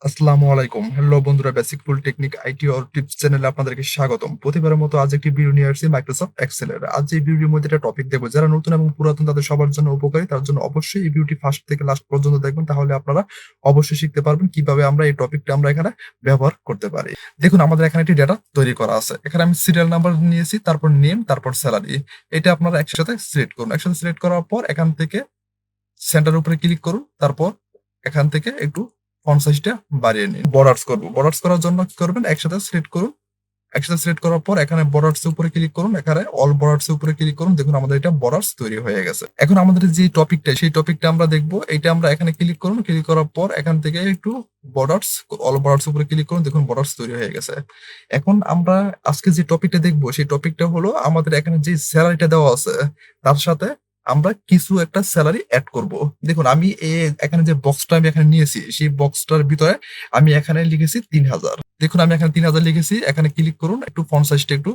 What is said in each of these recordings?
আসসালামু আলাইকুম। হ্যালো বন্ধুরা, basic full technique IT or tips চ্যানেলে আপনাদেরকে স্বাগতম। প্রতিবারের মতো আজ একটি ভিডিও নিয়ে আসছি মাইক্রোসফট এক্সেল এর। আজ এই ভিডিওর মধ্যে একটা টপিক দেখব। যারা নতুন এবং পুরাতন তাদের সবার জন্য উপকারী। তার জন্য অবশ্যই এই ভিডিওটি ফার্স্ট থেকে লাস্ট পর্যন্ত দেখবেন। তাহলে আপনারা অবশ্যই শিখতে পারবেন কিভাবে আমরা এই টপিকটা আমরা এখানে ব্যবহার করতে পারি। দেখুন, আমাদের এখানে একটি ডেটা তৈরি করা আছে। এখানে আমি সিরিয়াল নাম্বার নিয়েছি, তারপর নেম, তারপর স্যালারি। এটা আপনারা একসাথে সিলেক্ট করুন। একসাথে সিলেক্ট করার পর এখান থেকে সেন্টার উপরে ক্লিক করুন। তারপর এখান থেকে একটু ফন্ট সাইজটা বাড়িয়ে নিন। বর্ডার্স করব। বর্ডার্স করার জন্য কি করবেন? একসাথে সিলেক্ট করুন। একসাথে সিলেক্ট করার পর এখানে বর্ডার্স এর উপরে ক্লিক করুন। এখানে অল বর্ডার্স এর উপরে ক্লিক করুন। দেখুন আমাদের এটা বর্ডার্স তৈরি হয়ে গেছে। এখন আমাদের যে টপিকটা, সেই টপিকটা আমরা দেখব। এইটা আমরা এখানে ক্লিক করুন। ক্লিক করার পর এখান থেকে একটু বর্ডার্স, অল বর্ডার্স উপরে ক্লিক করুন। দেখুন বর্ডার্স তৈরি হয়ে গেছে। এখন আমরা আজকে যে টপিকটা দেখব, সেই টপিকটা হলো আমাদের এখানে যে স্যালারিটা দেওয়া আছে তার সাথে আমরা কিছু একটা স্যালারি এড করব। দেখুন আমি এখানে যে বক্সটা আমি এখানে নিয়েছি, সেই বক্সটার ভিতরে আমি এখানে লিখেছি ৩০০০। দেখুন আমি এখানে ৩০০০ লিখেছি। এখানে ক্লিক করুন, একটু ফন্ট সাইজটা একটু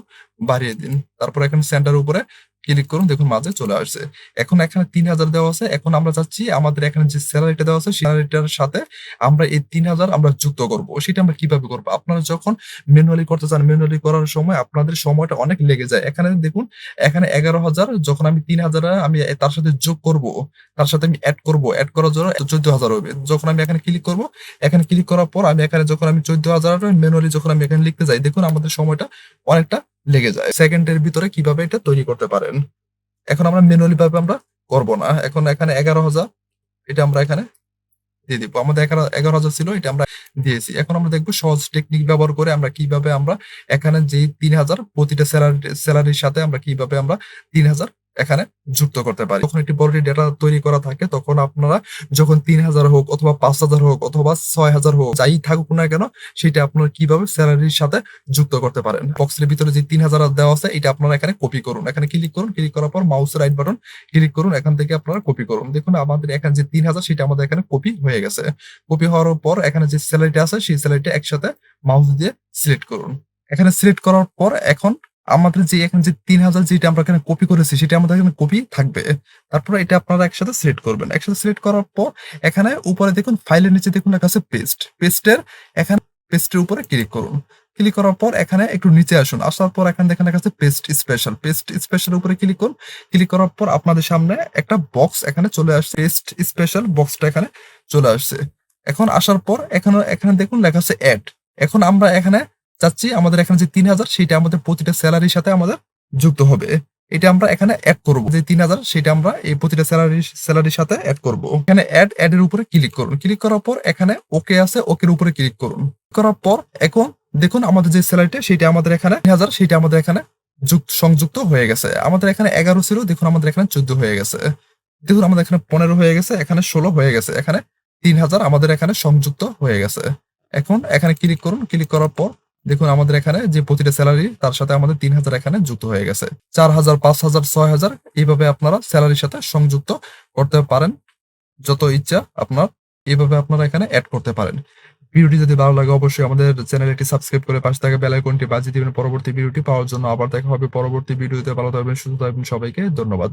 বাড়িয়ে দিন। তারপর এখানে সেন্টার উপরে ক্লিক করুন। দেখুন মাঝে চলে আসছে। এখন এখানে ৩০০০ দেওয়া আছে। এখন আমরা চাচ্ছি আমাদের এখানে যে স্যালারিটা দেওয়া আছে, সেই স্যালারিটার সাথে আমরা এই ৩০০০ আমরা যুক্ত করব। সেটা আমরা কিভাবে করব? আপনারা যখন ম্যানুয়ালি করতে চান, ম্যানুয়ালি করার সময় আপনাদের সময়টা অনেক লেগে যায়। এখানে দেখুন, এখানে ১১,০০০ যখন আমি ৩০০০ আমি তার সাথে যোগ করব, তার সাথে আমি এড করব। এড করার জন্য ১৪,০০০ হবে। যখন আমি এখানে ক্লিক করব, এখানে ক্লিক করার পর আমি এখানে যখন আমি ১৪,০০০ ম্যানুয়ালি যখন আমি এখানে লিখতে যাই, দেখুন আমাদের সময়টা অনেকটা লেগে যায়। সেকেন্ডের ভিতরে কিভাবে এটা তৈরি করতে পারেন। এখন আমরা ম্যানুয়ালি ভাবে আমরা করব না। এখন এখানে ১১,০০০ এটা আমরা এখানে দিয়ে দিব। আমাদের ১১,০০০ ছিল, এটা আমরা দিয়েছি। এখন আমরা দেখব সহজ টেকনিক ব্যবহার করে আমরা কিভাবে আমরা এখানে যেই ৩০০০ প্রতিটা সেলারির সাথে আমরা কিভাবে আমরা ৩০০০ এখানে যুক্ত করতে পারি। যখন একটি বড় ডেটা তৈরি করা থাকে, তখন আপনারা যখন ৩০০০ হোক অথবা ৫০০০ হোক অথবা ৬০০০ হোক, যাই থাকুক না কেন, সেটা আপনারা কিভাবে সেলারির সাথে যুক্ত করতে পারেন। বক্সের ভিতরে যে ৩০০০ দেওয়া আছে, এটা আপনারা এখানে কপি করুন। এখানে ক্লিক করুন। ক্লিক করার পর মাউসের রাইট বাটন ক্লিক করুন। এখান থেকে আপনারা কপি করুন। দেখুন আমাদের এখানে যে ৩০০০ সেটা আমাদের এখানে কপি হয়ে গেছে। কপি হওয়ার পর এখানে যে স্যালারিটা আছে, সেই স্যালারিটা একসাথে মাউস দিয়ে সিলেক্ট করুন। এখানে সিলেক্ট করার পর এখন আমাদের যে এখানে যে ৩০০০ যেটা আমরা এখানে কপি করেছি, সেটা আমাদের এখানে কপি থাকবে। তারপরে এটা আপনারা একসাথে সিলেক্ট করবেন। একসাথে সিলেক্ট করার পর এখানে উপরে দেখুন ফাইলের নিচে দেখুন লেখা আছে পেস্ট। পেস্টের এখানে পেস্টের উপরে ক্লিক করুন। ক্লিক করার পর এখানে একটু নিচে আসুন। আসার পর এখানে দেখেন লেখা আছে পেস্ট স্পেশাল। পেস্ট স্পেশাল উপরে ক্লিক করুন। ক্লিক করার পর আপনাদের সামনে একটা বক্স এখানে চলে আসছে। পেস্ট স্পেশাল বক্সটা এখানে চলে আসছে। এখন আসার পর এখানে দেখুন লেখা আছে এড। এখন আমরা এখানে চাচ্ছি আমাদের এখানে যে ৩০০০ সেটা আমাদের প্রতিটা সেলারির সাথে আমাদের যুক্ত হবে। এটা আমরা এখানে এড করব। যে ৩০০০ সেটা আমরা এই প্রতিটা সেলারির সাথে এড করব। এখানে এড এর উপরে ক্লিক করুন। ক্লিক করার পর এখানে ওকে আছে, ওকের উপরে ক্লিক করুন। করার পর এখন দেখুন আমাদের যে সেলারিটা সেটা আমাদের এখানে ৩০০০ সেটা আমাদের এখানে সংযুক্ত হয়ে গেছে। আমাদের এখানে ১১ ছিল, দেখুন আমাদের এখানে ১৪ হয়ে গেছে। দেখুন আমাদের এখানে ১৫ হয়ে গেছে, এখানে ১৬ হয়ে গেছে। এখানে ৩০০০ আমাদের এখানে সংযুক্ত হয়ে গেছে। এখন এখানে ক্লিক করুন। ক্লিক করার পর দেখুন আমাদের এখানে যে প্রতিটা সেলারি তার সাথে আমাদের ৩০০০ এখানে যুক্ত হয়ে গেছে। ৪০০০, ৫০০০, ৬০০০ এইভাবে আপনারা সেলারির সাথে সংযুক্ত করতে পারেন। যত ইচ্ছা আপনার এইভাবে আপনারা এখানে এড করতে পারেন। ভিডিওটি যদি ভালো লাগে অবশ্যই আমাদের চ্যানেলটি সাবস্ক্রাইব করে পাশে থাকা বেল আইকনটি বাজিয়ে দিবেন পরবর্তী ভিডিওটি পাওয়ার জন্য। আবার দেখা হবে পরবর্তী ভিডিওতে। ভালো থাকবেন, সুস্থ থাকবেন। সবাইকে ধন্যবাদ।